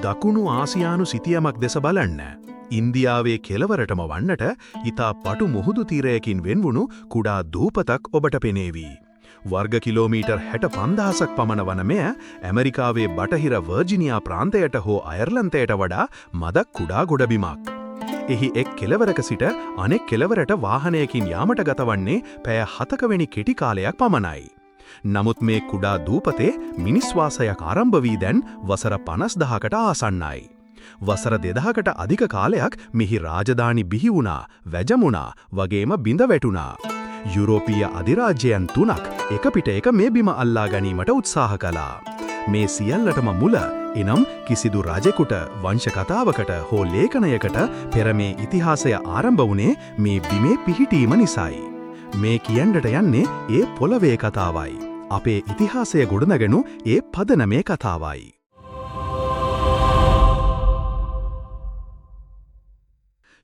දකුණු ආසියානු සිතියමක් දෙස බලන්න. ඉන්දියාවේ කෙළවරටම වන්නට ඉතා පටු මුහුදු තීරයකින් වෙන්වුණු කුඩා දූපතක් ඔබට පෙනේවී. වර්ග කිලෝමීටර් 65,000ක් පමණ වන මෙය ඇමරිකාවේ බටහිර වර්ජිනියා ප්‍රාන්තයට හෝ අයර්ලන්තයට වඩා මදක් කුඩා ගොඩබිමක්. එහි එක් කෙළවරක සිට අනෙක් කෙළවරට වාහනයකින් යාමට ගතවන්නේ පැය 7කවෙනි කෙටි කාලයක් පමණයි. නමුත් මේ කුඩා දූපතේ මිනිස් වාසයක් ආරම්භ වී දැන් වසර 50,000කට ආසන්නයි. වසර 2000කට අධික කාලයක් මෙහි රාජධානි බිහි වුණා, වැජමුණා, වගේම බිඳ වැටුණා. යුරෝපීය අධිරාජ්‍යයන් 3ක් එක පිට එක මේ බිම අල්ලා ගැනීමට උත්සාහ කළා. මේ සියල්ලටම මුල එනම් කිසිදු රජෙකුට වංශ කතාවකට හෝ ලේඛනයකට පෙර මේ ඉතිහාසය ආරම්භ වුණේ මේ බිමේ පිහිටීම නිසායි. මේ කියන්නට යන්නේ ඒ පොළවේ කතාවයි. අපේ ඉතිහාසය ගොඩනගනු ඒ පදනමේ කතාවයි.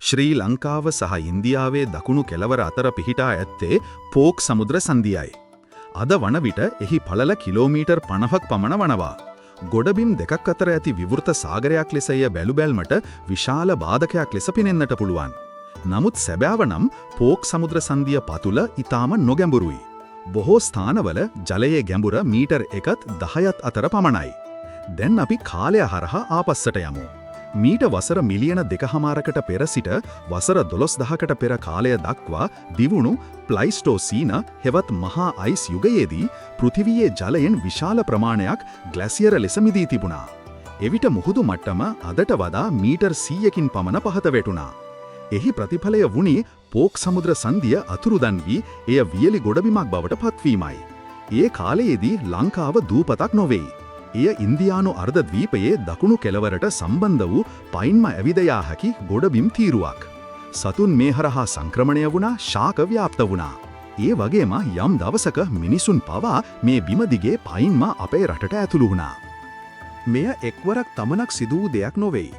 ශ්‍රී ලංකාව සහ ඉන්දියාවේ දකුණු කෙළවර අතර පිහිටා ඇත්තේ පෝක් සමුද්‍ර සංධියයි. අද වන විට එහි පළල කිලෝමීටර් 50ක් පමණ වනවා. ගොඩබිම් දෙකක් අතර ඇති විවෘත සාගරයක් ලෙස එය බැලුබැල්මට විශාල බාධකයක් ලෙස පෙනෙන්නට පුළුවන්. නමුත් සැබෑව නම් පෝක් සමුද්‍ර සංධිය පතුල ඉතාම නොගැඹුරුයි. බොහෝ ස්ථානවල ජලයේ ගැඹුර මීටර් 1-10 අතර පමණයි. දැන් අපි කාලය හරහා ආපස්සට යමු. මීට වසර මිලියන 2.5කට පෙර සිට වසර 12,000කට පෙර කාලය දක්වා දිවුණු ප්ලයිස්ටෝසීන හෙවත් මහා අයිස් යුගයේදී පෘථිවියේ ජලයෙන් විශාල ප්‍රමාණයක් ග්ලැසියර ලෙස මිදී තිබුණා. එවිට මුහුදු මට්ටම අදට වඩා මීටර් 100කින් පමණ පහත වැටුණා. එහි ප්‍රතිඵලය වුණේ පෝක් සමුද්‍ර සංධිය අතුරුදන් වී එය වියලි ගොඩබිමක් බවට පත්වීමයි. ඒ කාලයේදී ලංකාව දූපතක් නොවේ. එය ඉන්දියානු අර්ධද්වීපයේ දකුණු කෙළවරට සම්බන්ධ වූ පයින්ම ඇවිදයා හැකි ගොඩබිම් තීරුවක්. සතුන් මේ හරහා සංක්‍රමණය වුණා, ශාක ව්‍යාප්ත වුණා. ඒ වගේම යම් දවසක මිනිසුන් පවා මේ බිම දිගේ පයින්ම අපේ රටට ඇතුළු වුණා. මෙය එක්වරක් තමනක් සිදු වූ දෙයක් නොවේ.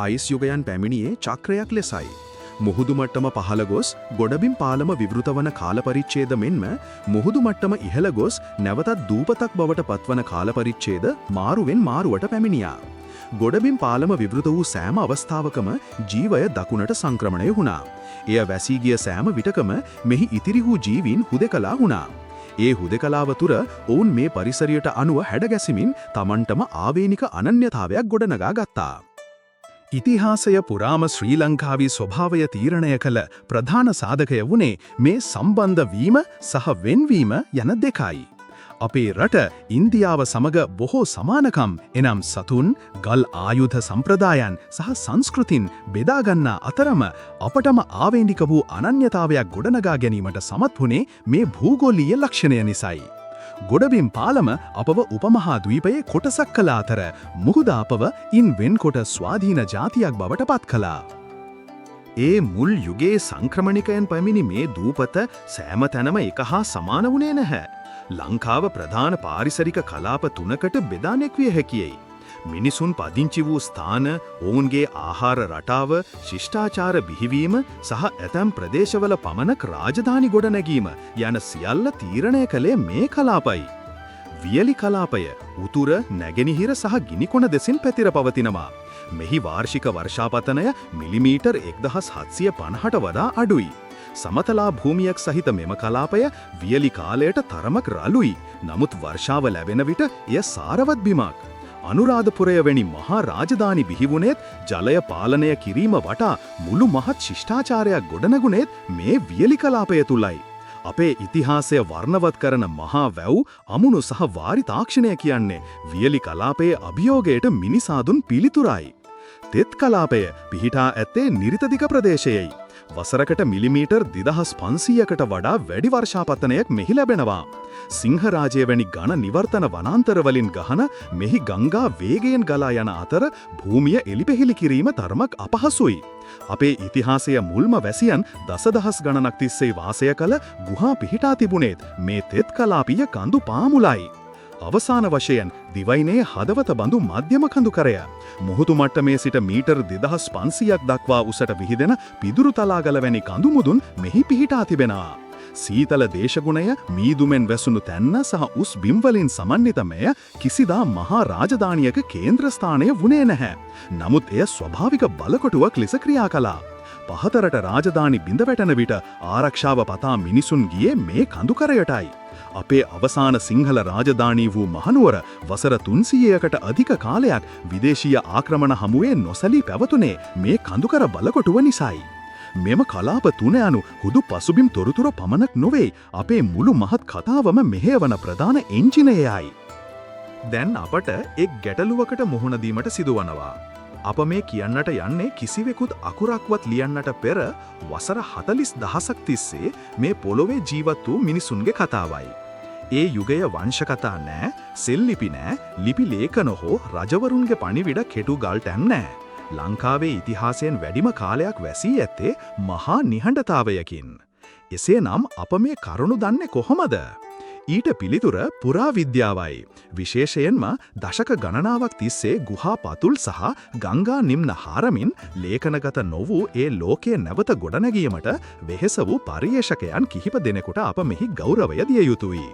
අයිස් යුගයන් පැමිණියේ චක්‍රයක් ලෙසයි. මුහුදු මට්ටම පහළ ගොස් ගොඩබිම් පාලම විවෘත වන කාල පරිච්ඡේද මෙන්ම මුහුදු මට්ටම ඉහළ ගොස් නැවතත් දූපතක් බවට පත්වන කාල පරිච්ඡේද මාරුවෙන් මාරුවට පැමිණියා. ගොඩබිම් පාලම විවෘත වූ සෑම අවස්ථාවකම ජීවය දකුණට සංක්‍රමණය වුණා. එය වැසී ගිය සෑම විටකම මෙහි ඉතිරි වූ ජීවීන් හුදෙකලා වුණා. ඒ හුදෙකලාව තුර ඔවුන් මේ පරිසරයට අනුව හැඩගැසීමින් තමන්ටම ආවේනික අනන්‍යතාවයක් ගොඩනගා ගත්තා. ඉතිහාසය පුරාම ශ්‍රී ලංකාවේ ස්වභාවය තීරණය කළ ප්‍රධාන සාධකය වුණේ මේ සම්බන්ධ වීම සහ වෙන්වීම යන දෙකයි. අපේ රට ඉන්දියාව සමග බොහෝ සමානකම් එනම් සතුන්, ගල් ආයුධ සම්ප්‍රදායන් සහ සංස්කෘතින් බෙදාගන්නා අතරම අපටම ආවේනික වූ අනන්‍යතාවයක් ගොඩනගා ගැනීමට සමත් වුණේ මේ භූගෝලීය ලක්ෂණය නිසයි. ගොඩබිම් පාලම අපව උපමහා ද්වීපයේ කොටසක් කළ අතර මුහුද අපව ඉන් වෙන්කොට ස්වාධීන ජාතියක් බවට පත් කළා. ඒ මුල් යුගයේ සංක්‍රමණිකයන් පැමිණි මේ දූපත සෑම තැනම එක හා සමාන වුණේ නැහැ. ලංකාව ප්‍රධාන පාරිසරික කලාප 3කට බෙදා නැක්විය හැකියි. මිනිසුන් පදිංචි වූ ස්ථාන, ඔවුන්ගේ ආහාර රටාව, ශිෂ්ටාචාර බිහිවීම සහ ඇතැම් ප්‍රදේශවල පමණක් රාජධානි ගොඩනැගීම යන සියල්ල තීරණය කළේ මේ කලාපයි. වියලි කලාපය උතුර, නැගෙනහිර සහ ගිනිකොන දෙසින් පැතිර පවතිනවා. මෙහි වාර්ෂික වර්ෂාපතනය මිලිමීටර් 1750ට වඩා අඩුයි. සමතලා භූමියක් සහිත මෙම කලාපය වියලි කාලයට තරමක් රළුයි. නමුත් වර්ෂාව ලැබෙන විට එය සාරවත් බිමක්. අනුරාධපුරය වැනි මහා රාජධානි බිහිවුණේත් ජලය පාලනය කිරීම වටා මුළු මහත් ශිෂ්ටාචාරයක් ගොඩනැගුණේත් මේ වියලි කලාපය තුලයි. අපේ ඉතිහාසය වර්ණවත් කරන මහා වැව්, අමුණු සහ වාරි තාක්ෂණය කියන්නේ වියලි කලාපයේ අභියෝගයට මිනිසාදුන් පිළිතුරයි. තෙත් කලාපය පිහිටා ඇත්තේ නිරිතදික ප්‍රදේශයයි. වසරකට මිලිමීටර් 2500කට වඩා වැඩි වර්ෂාපතනයක් මෙහි ලැබෙනවා. සිංහරාජය වැනි ඝන නිවර්තන වනාන්තරවලින් ගහන මෙහි ගංගා වේගයෙන් ගලා යන අතර භූමිය එලිපෙහෙලි කිරීම තරමක් අපහසුයි. අපේ ඉතිහාසය මුල්ම වැසියන් දසදහස් ගණනක් තිස්සේ වාසය කළ ගුහා පිහිටා තිබුණේත් මේ තෙත් කලාපීය කඳු පාමුලයි. අවසාන වශයෙන් දිවයිනේ හදවත බඳු මධ්‍යම කඳුකරය. මුහුදු මට්ටමේ සිට මීටර් 2500ක් දක්වා උසට විහිදෙන පිදුරු තලාගල වැනි කඳු මුදුන් මෙහි පිහිටා තිබෙනවා. සීතල දේශගුණය මීදුමෙන් වැසුණු තැන්න සහ උස් බිම්වලින් සමන්විතමය කිසිදා මහා රාජධානියක කේන්ද්‍රස්ථානය වුණේ නැහැ. නමුත් එය ස්වභාවික බලකොටුවක් ලෙස ක්‍රියා කළා. පහතරට රාජධානි බිඳ වැටෙන විට ආරක්ෂාව පතා මිනිසුන් ගියේ මේ කඳුකරයටයි. අපේ අවසාන සිංහල රාජධානී වූ මහනුවර වසර 300කට අධික කාලයක් විදේශීය ආක්‍රමණ හමුවේ නොසැලී පැවතුනේ මේ කඳුකර බලකොටුව නිසායි. මෙම කලාප තුන යනු හුදු පසුබිම් තොරතුර පමණක් නොවේ අපේ මුළු මහත් කතාවම මෙහෙයවන ප්‍රධාන එන්ජිනයයි. දැන් අපට එක් ගැටලුවකට මුහුණ දීමට සිදුවනවා. අප මේ කියන්නට යන්නේ කිසිවෙකුත් අකුරක්වත් ලියන්නට පෙර වසර 40,000ක් තිස්සේ මේ පොළොවේ ජීවත් වූ මිනිසුන්ගේ කතාවයි. ඒ යුගය වංශකතා නෑ, සෙල්ලිපි නෑ, ලිපි ලේඛන හෝ රජවරුන්ගේ පණිවිඩ කෙටු ගල්ටැන් නෑ. ලංකාවේ ඉතිහාසයෙන් වැඩිම කාලයක් වැසී ඇත්තේ මහා නිහඬතාවයකින්. එසේනම් අප මේ කරුණු දන්නේ කොහොමද? ඊට පිළිතුර පුරාවිද්‍යාවයි. විශේෂයෙන්ම දශක ගණනාවක් තිස්සේ ගුහා පතුල් සහ ගංගා නිම්න හාරමින් ලේඛනගත නොවූ ඒ ලෝකයේ නැවත ගොඩනැගීමට වෙහෙස වූ පර්යේෂකයන් කිහිප දෙනෙකුට අප මෙහි ගෞරවය දිය යුතුයි.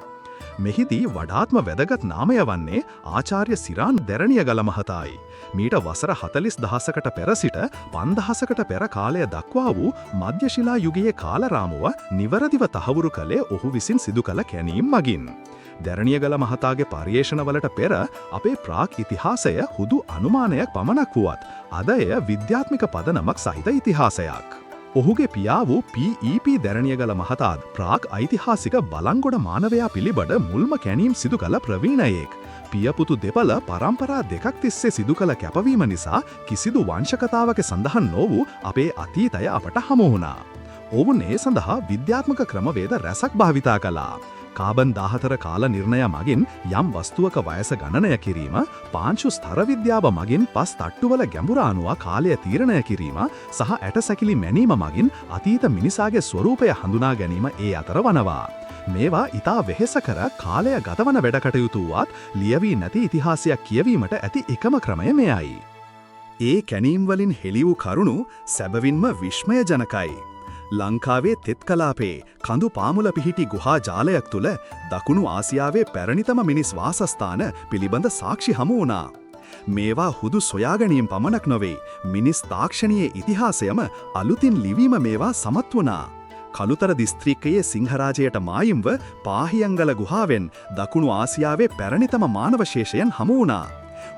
මෙහිදී වඩාත්ම වැදගත් නාමය වන්නේ ආචාර්ය සිරාන් දැරණියගල මහතායි. මීට වසර 40,000කට පෙර සිට 5000කට පෙර කාලය දක්වා වූ මධ්‍යශිලා යුගයේ කාලරාමුව නිවරදිව තහවුරු කළේ ඔහු විසින් සිදු කළ කැණීම් මගින්. දැරණියගල මහතාගේ පර්යේෂණවලට පෙර අපේ ප්‍රාග් ඉතිහාසය හුදු අනුමානයක් පමණක් වුවත් අද එය විද්‍යාත්මික පදනමක් සහිත ඉතිහාසයක්. ඔහුගේ පියා වූ P.E.P. දැරණියගල මහතාත් ප්‍රාග් ඓතිහාසික බලංගොඩ මානවයා පිළිබඳ මුල්ම කැණීම් සිදු කළ ප්‍රවීණයෙක්. පියපුතු දෙපළ පරම්පරා දෙකක් තිස්සේ සිදු කළ කැපවීම නිසා කිසිදු වංශකතාවක සඳහන් නොවූ අපේ අතීතය අපට හමු වුණා. ඔවුන් ඒ සඳහා විද්‍යාත්මක ක්‍රමවේද රැසක් භාවිතා කළා. කාබන් 14 කාල නිර්ණය මගින් යම් වස්තුවක වයස ගණනය කිරීම, පාංශු ස්තර විද්‍යාව මගින් පස් තට්ටුවල ගැඹුර අනුව කාලය තීරණය කිරීම සහ ඇටසැකිලි මැනීම මගින් අතීත මිනිසාගේ ස්වරූපය හඳුනා ගැනීම ඒ අතර වනවා. මේවා ඉතා වෙහෙසකර කාලය ගතවන වැඩකටයුතු වුවත් ලියවී නැති ඉතිහාසයක් කියවීමට ඇති එකම ක්‍රමය මෙයයි. ඒ කැණීම් වලින් හෙළි වූ කරුණු සැබවින්ම විශ්මයජනකයි. ලංකාවේ තෙත් කලාපේ කඳු පාමුල පිහිටි ගුහා ජාලයක් තුළ දකුණු ආසියාවේ පැරණිතම මිනිස් වාසස්ථාන පිළිබඳ සාක්ෂි හමු වුණා. මේවා හුදු සොයාගැනීම් පමණක් නොවේ, මිනිස් තාක්ෂණයේ ඉතිහාසයම අලුතින් ලිවීම මේවා සමත් වුණා. කළුතර දිස්ත්‍රික්කයේ සිංහරාජයට මායිම්ව පාහියංගල ගුහාවෙන් දකුණු ආසියාවේ පැරණිතම මානවශේෂයන් හමු වුණා.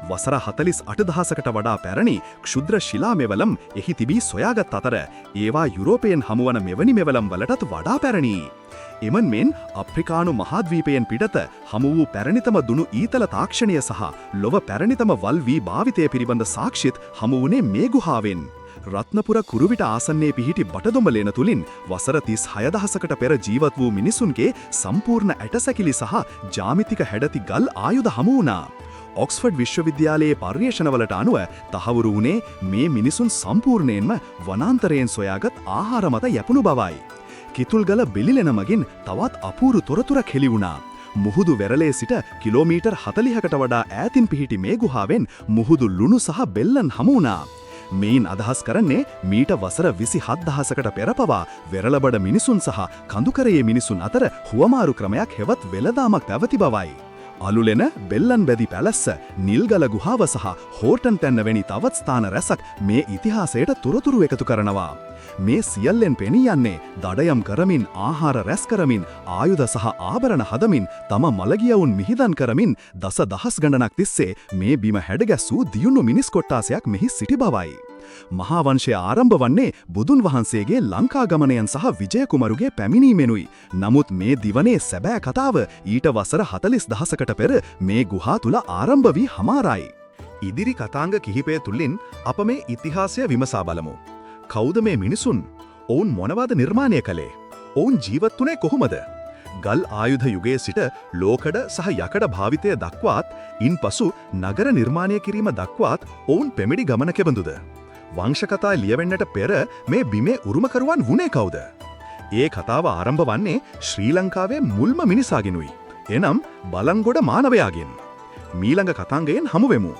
වසර 48,000කට වඩා පැරණි ක්ෂුද්‍ර ශිලා මෙවලම් එහි තිබී සොයාගත් අතර ඒවා යුරෝපයෙන් හමුවන මෙවැනි මෙවලම් වලටත් වඩා පැරණි. එමන්මෙන් අප්‍රිකානු මහාද්වීපයෙන් පිටත හමු වූ පැරණිතම දුනු ඊතල තාක්ෂණය සහ ලොව පැරණිතම වල් වී භාවිතය පිළිබඳ සාක්ෂිත් හමු වුණේ මේ ගුහාවෙන්. රත්නපුර කුරුවිට ආසන්නයේ පිහිටි බටදොඹලේන තුලින් වසර 36,000කට පෙර ජීවත් වූ මිනිසුන්ගේ සම්පූර්ණ ඇටසැකිලි සහ ජ්‍යාමිතික හැඩති ගල් ආයුධ හමු වුණා. ඔක්ස්ෆර්ඩ් විශ්වවිද්‍යාලයේ පර්යේෂණවලට අනුව තහවුරු වුණේ මේ මිනිසුන් සම්පූර්ණයෙන්ම වනාන්තරයෙන් සොයාගත් ආහාර මත යැපුණු බවයි. කිතුල්ගල බෙලිලෙන මගින් තවත් අපූරු තොරතුරක් හෙළි වුණා. මුහුදු වෙරළේ සිට කිලෝමීටර් 40කට වඩා ඈතින් පිහිටි මේ ගුහාවෙන් මුහුදු ලුණු සහ බෙල්ලන් හමු වුණා. මෙයින් අදහස් කරන්නේ මීට වසර 27,000කට පෙර පවා වෙරළබඩ මිනිසුන් සහ කඳුකරයේ මිනිසුන් අතර හුවමාරු ක්‍රමයක් හෙවත් වෙළදාමක් පැවති බවයි. අලුලෙන බෙල්ලන් බැදි පැලැස්ස, නිල්ගල ගුහාව සහ හෝටන් තැන්න වැනි තවත් ස්ථාන රැසක් මේ ඉතිහාසයට තොරතුරු එකතු කරනවා. මේ සියල්ලෙන් පෙනී යන්නේ දඩයම් කරමින්, ආහාර රැස් කරමින්, ආයුධ සහ ආභරණ හදමින්, තම මළගියවුන් මිහිදන් කරමින් දසදහස් ගණනක් තිස්සේ මේ බිම හැඩගැස්සූ දියුණු මිනිස් කොට්ටාසයක් මෙහි සිටි බවයි. මහා වංශය ආරම්භ වන්නේ බුදුන් වහන්සේගේ ලංකා ගමනයන් සහ විජය කුමරුගේ පැමිණීමෙනුයි. නමුත් මේ දිවනේ සැබෑ කතාව ඊට වසර 40,000කට පෙර මේ ගුහා තුල ආරම්භ වී හමාරයි. ඉදිරි කතාංග කිහිපය තුලින් අප මේ ඉතිහාසය විමසා බලමු. කවුද මේ මිනිසුන්? ඔවුන් මොනවද නිර්මාණය කළේ? ඔවුන් ජීවත් වුණේ කොහොමද? ගල් ආයුධ යුගයේ සිට ලෝකඩ සහ යකඩ භාවිතය දක්වාත්, ඉන්පසු නගර නිර්මාණය කිරීම දක්වාත් ඔවුන් පෙමිඩි ගමන කෙබඳුද? වංශකතා ලියවෙන්නට පෙර මේ බිමේ උරුමකරුවන් වුණේ කවුද? ඒ කතාව ආරම්භ වන්නේ ශ්‍රී ලංකාවේ මුල්ම මිනිසාගෙනුයි. එනම් බලංගොඩ මානවයාගෙන්. මීළඟ කතාංගයෙන් හමු වෙමු.